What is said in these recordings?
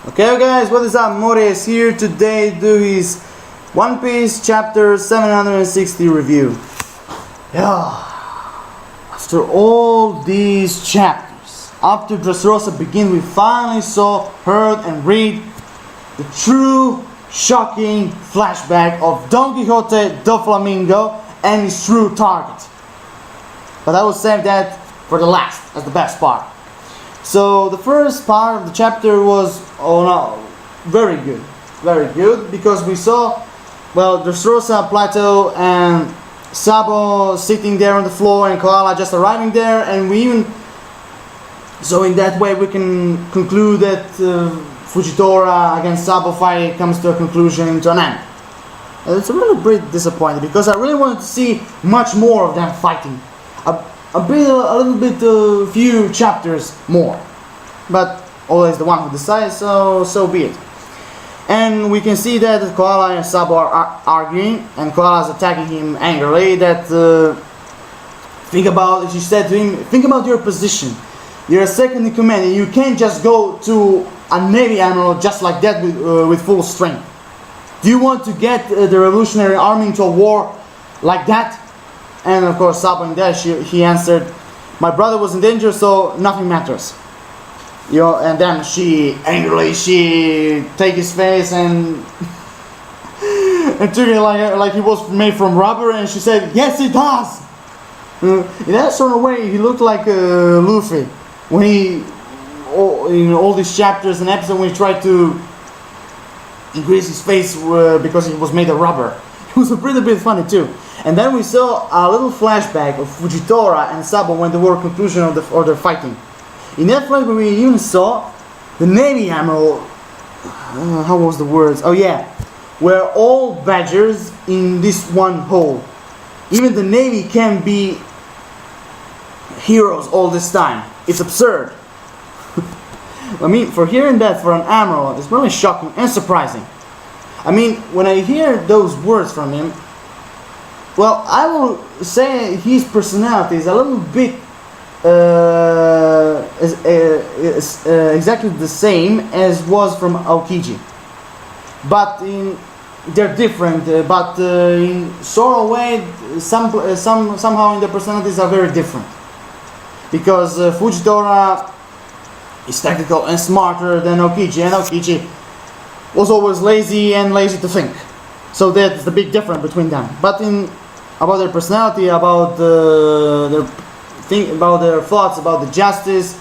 Okay guys, what is up? More is here today to do his One Piece chapter 760 review. Yeah, after all these chapters, after Dressrosa begin, we finally saw, heard and read the true, shocking flashback of Don Quixote DOFLAMINGO and his true target. But I will save that for the last, as the best part. So the first part of the chapter was, very good, because we saw, Dressrosa, Plateau, and Sabo sitting there on the floor, and Koala just arriving there, and so in that way we can conclude that Fujitora against Sabo fight comes to a conclusion, to an end. It's a little bit disappointing because I really wanted to see much more of them fighting. A few chapters more, but always the one who decides, so be it. And we can see that Koala and Sabo are arguing, and Koala is attacking him angrily. She said to him, think about your position. You're a second in command, and you can't just go to a Navy admiral just like that with full strength. Do you want to get the Revolutionary Army into a war like that? And of course, Sabo in that he answered, "My brother was in danger, so nothing matters." And then she angrily take his face and took it like he was made from rubber, and she said, "Yes, it does." In that sort of way, he looked like Luffy when in all these chapters and episodes when he tried to increase his face because he was made of rubber. It was a pretty bit funny too. And then we saw a little flashback of Fujitora and Sabo when they were conclusion of their fighting. In that flashback we even saw the Navy Admiral, how was the words? Oh yeah, were all badgers in this one hole. Even the Navy can be heroes all this time. It's absurd. I mean, for hearing that for an Admiral, it's really shocking and surprising. I mean, when I hear those words from him, I will say his personality is a little bit exactly the same as was from Aokiji. But they're different, but in sort of way, somehow in their personalities are very different. Because Fujitora is tactical and smarter than Aokiji, and Aokiji was always lazy to think. So that's the big difference between them. But about their personality, about their thoughts, about the justice,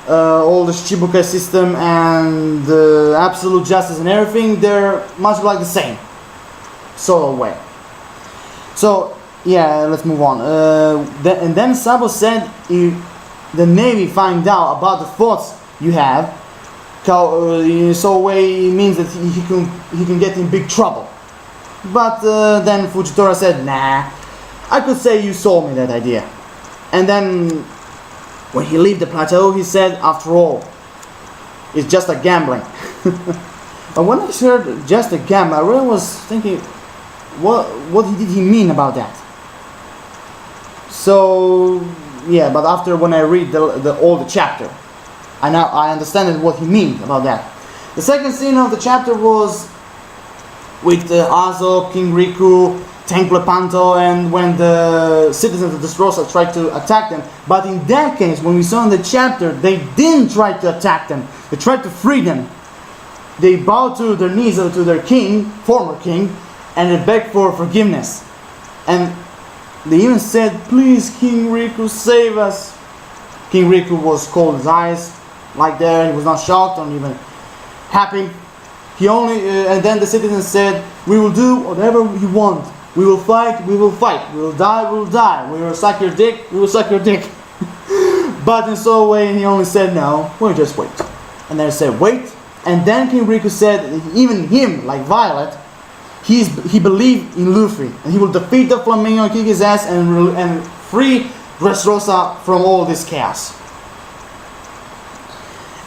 all the Shichibukai system and the absolute justice and everything, they're much like the same sort of way. So yeah, let's move on. And then Sabo said, if the Navy find out about the thoughts you have, so way means that he can get in big trouble. But then Fujitora said, "Nah, I could say you sold me that idea." And then when he left the plateau, he said, "After all, it's just a gambling." But when I heard just a gamble, I really was thinking, what did he mean about that? So yeah, but after when I read all the chapter, I understand what he means about that. The second scene of the chapter was with Azo, King Riku, Tank Lepanto, and when the citizens of Dressrosa tried to attack them. But in that case, when we saw in the chapter, they didn't try to attack them. They tried to free them. They bowed to their knees to their king, former king, and they begged for forgiveness. And they even said, "Please, King Riku, save us." King Riku was cold his eyes, like there. He was not shocked or even happy. And then the citizens said, "We will do whatever you want. We will fight, we will fight. We will die, we will die. We will suck your dick, we will suck your dick." But in so way, he only said, "No, we'll just wait." And then he said, "Wait." And then King Riku said, even him, like Violet, he believed in Luffy, and he will defeat the Flamingo, kick his ass, and free Dressrosa from all this chaos.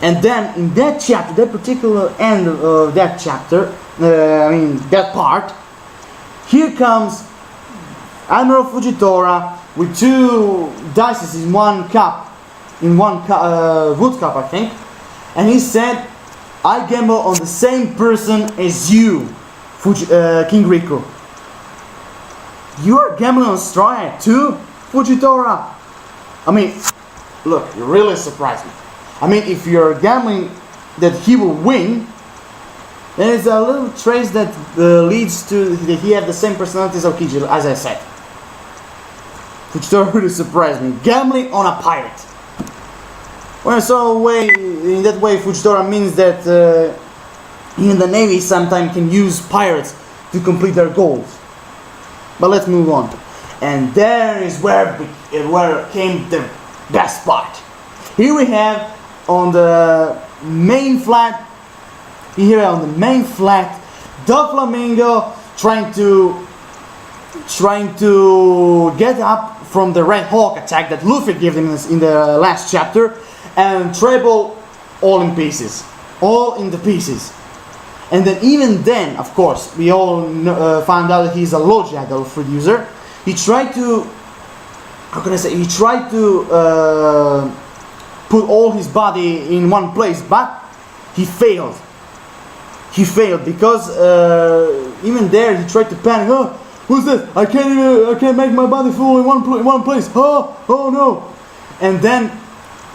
And then in that chapter, that particular end of that chapter, that part, here comes Admiral Fujitora with two dices in one cup, wood cup I think, and he said, I gamble on the same person as you, King Riku. You are gambling on Stride too, Fujitora? I mean, look, you really surprised me. I mean, if you're gambling that he will win, there is a little trace that leads to that he have the same personality as Aokiji, as I said. Fujitora really surprised me. Gambling on a pirate. Well, so in that way, Fujitora means that even the Navy sometimes can use pirates to complete their goals. But let's move on. And there is where came the best part. Here we have on the main flat. Here on the main flat, DOFLAMINGO trying to get up from the Red Hawk attack that Luffy gave him in the last chapter, and Treble all in pieces, all in the pieces. And then even then, of course, we all found out that he's a Logia Dolphin user. He tried to, how can I say? He tried to put all his body in one place, but he failed. He failed because even there he tried to panic. Oh, who's this? I can't make my body full in one place. Oh no! And then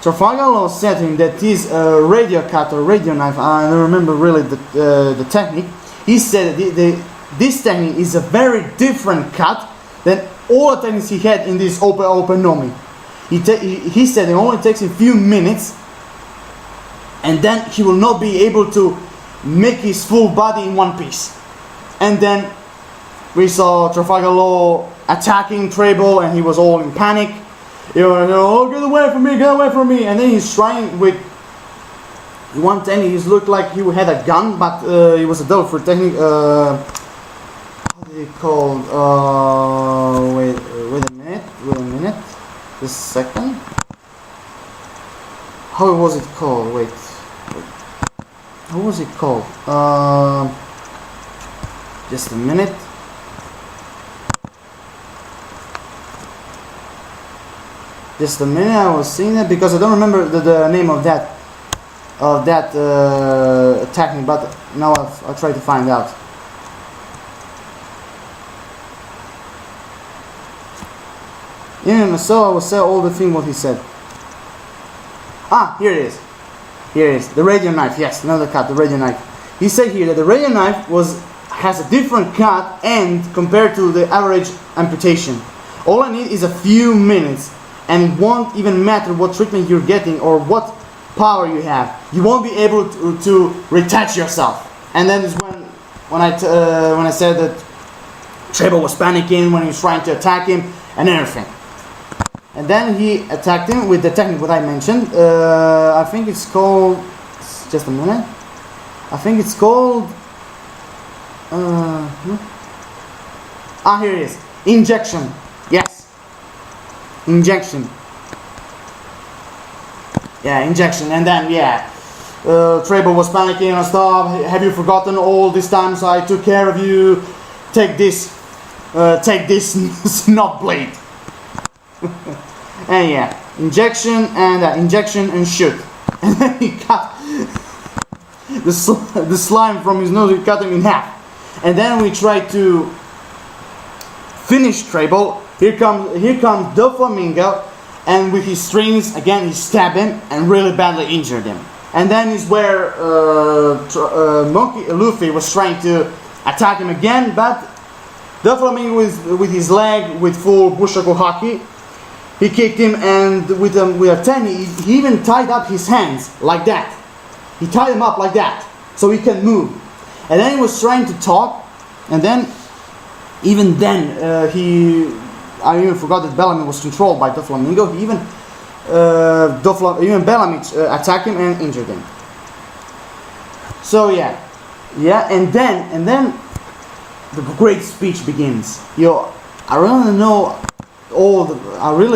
Trafalgar Law said to him that this radio cut or radio knife. I don't remember really the technique. He said that this technique is a very different cut than all the techniques he had in this open Nomi. He said it only takes a few minutes, and then he will not be able to make his full body in one piece. And then we saw Trafalgar Law attacking Treble, and he was all in panic. You know, oh, get away from me! And then he's trying with one technique. He looked like he had a gun, but it was a Dolphin technique. How did it called? Wait a minute. Just a second. How was it called? Wait. How was it called? Just a minute. Just a minute. I was seeing that because I don't remember the name of that technique, but now I'll try to find out. Yeah, so I will say all the thing what he said. Ah, here it is. Here it is, the radio knife. Yes, another cut, the radio knife. He said here that the radio knife has a different cut end compared to the average amputation. All I need is a few minutes, and it won't even matter what treatment you're getting or what power you have. You won't be able to retach yourself. And then is when I said that Treble was panicking when he was trying to attack him and everything. And then he attacked him with the technique what I mentioned. I think it's called. Just a minute. I think it's called. Here it is. Injection. Yes. Injection. Yeah, injection. And then Treble was panicking and stuff. Have you forgotten all these times I took care of you? Take this. Take this snot blade. And injection and shoot. And then he cut the slime from his nose. He cut him in half. And then we try to finish Treble. Here comes DOFLAMINGO, and with his strings again he stabbed him and really badly injured him. And then is where Monkey Luffy was trying to attack him again, but DOFLAMINGO with his leg with full Bushaku Haki. He kicked him, and with a tenny, he even tied up his hands like that. He tied him up like that, so he can move. And then he was trying to talk, and then, even then, I even forgot that Bellamy was controlled by DOFLAMINGO. He even Bellamy attacked him and injured him. So and then the great speech begins. I really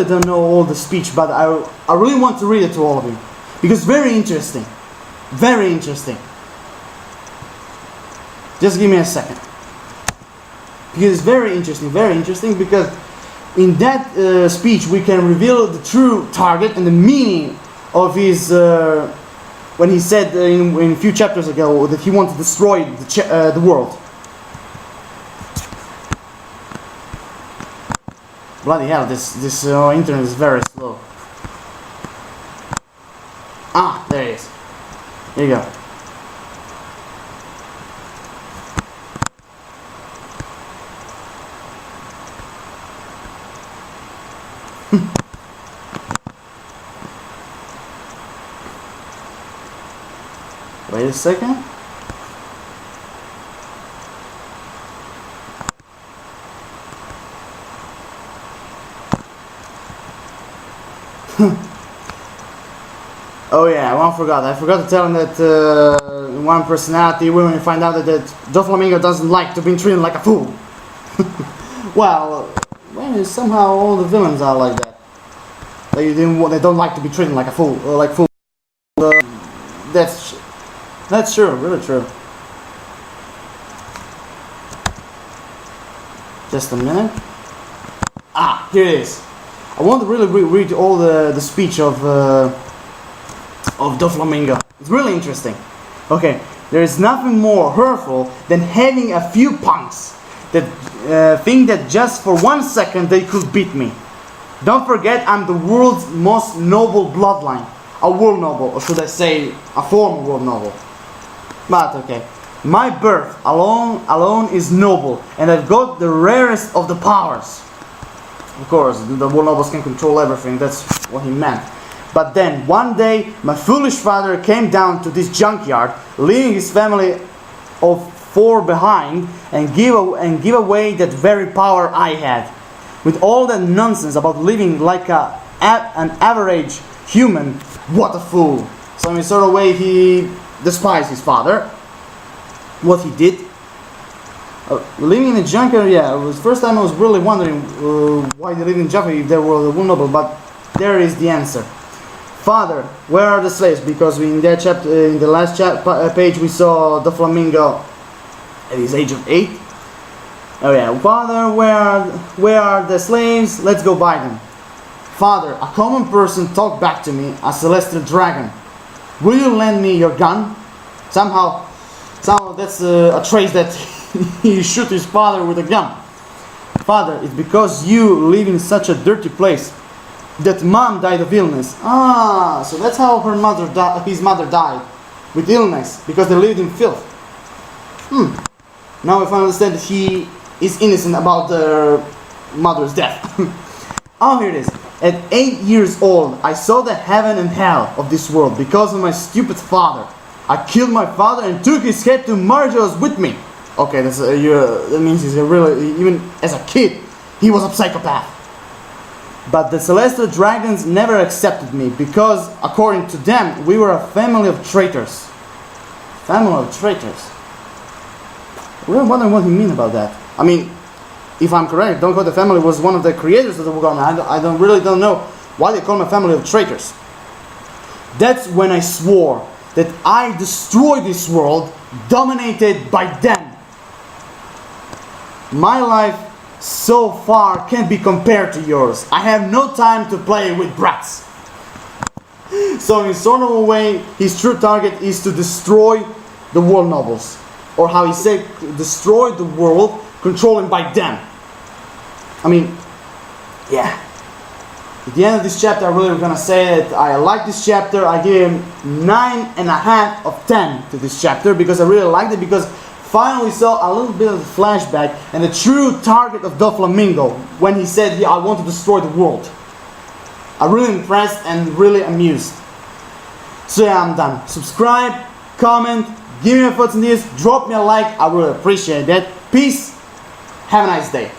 don't know all the speech, but I really want to read it to all of you because it's very interesting. Very interesting. Just give me a second. Because it's very interesting because in that speech we can reveal the true target and the meaning of his when he said in a few chapters ago that he wanted to destroy the world. Bloody hell, this internet is very slow. Ah, there it is. Here you go. Wait a second. Oh yeah, I forgot to tell him that one personality, when we find out that DOFLAMINGO doesn't like to be treated like a fool. Well, somehow all the villains are like that. They don't like to be treated like a fool, or like fool. That's true, really true. Just a minute. Ah, here it is. I want to really read all the speech of DOFLAMINGO. It's really interesting. Okay, there is nothing more hurtful than having a few punks that think that just for 1 second they could beat me. Don't forget, I'm the world's most noble bloodline. A world noble, or should I say, a former world noble. But okay, my birth alone is noble, and I've got the rarest of the powers. Of course, the world nobles can control everything, that's what he meant. But then, one day, my foolish father came down to this junkyard, leaving his family of 4 behind, and give away that very power I had. With all that nonsense about living like an average human, what a fool. So in a sort of way, he despised his father. What he did. Living in a junkyard, yeah, it was the first time I was really wondering why they lived in junkyard if they were vulnerable, but there is the answer. Father, where are the slaves? Because in that chapter, in the last page, we saw DOFLAMINGO at his age of 8. Oh yeah, Father, where are the slaves? Let's go buy them. Father, a common person talked back to me, a celestial dragon. Will you lend me your gun? Somehow that's a trace that he shoot his father with a gun. Father, it's because you live in such a dirty place that Mom died of illness. Ah, so that's how his mother died, with illness, because they lived in filth. Now if I understand that he is innocent about their mother's death. Oh, here it is. At 8 years old, I saw the heaven and hell of this world because of my stupid father. I killed my father and took his head to Marjo's with me. Okay, that means he's really, even as a kid, he was a psychopath. But the celestial dragons never accepted me because, according to them, we were a family of traitors. Family of traitors. I'm wondering what he means about that. I mean, if I'm correct, Don't Call the Family was one of the creators of the government. I don't know why they call them a family of traitors. That's when I swore that I destroy this world dominated by them. My life so far can't be compared to yours. I have no time to play with brats. So in sort of a way, his true target is to destroy the world nobles. Or how he said, destroy the world, controlling by them. I mean, yeah. At the end of this chapter, I'm really gonna say that I like this chapter. I give him 9.5 of 10 to this chapter because I really liked it, because finally saw a little bit of the flashback and the true target of DOFLAMINGO when he said, yeah, I want to destroy the world. I'm really impressed and really amused. So yeah, I'm done. Subscribe, comment, give me your thoughts on this, drop me a like, I really appreciate that. Peace, have a nice day.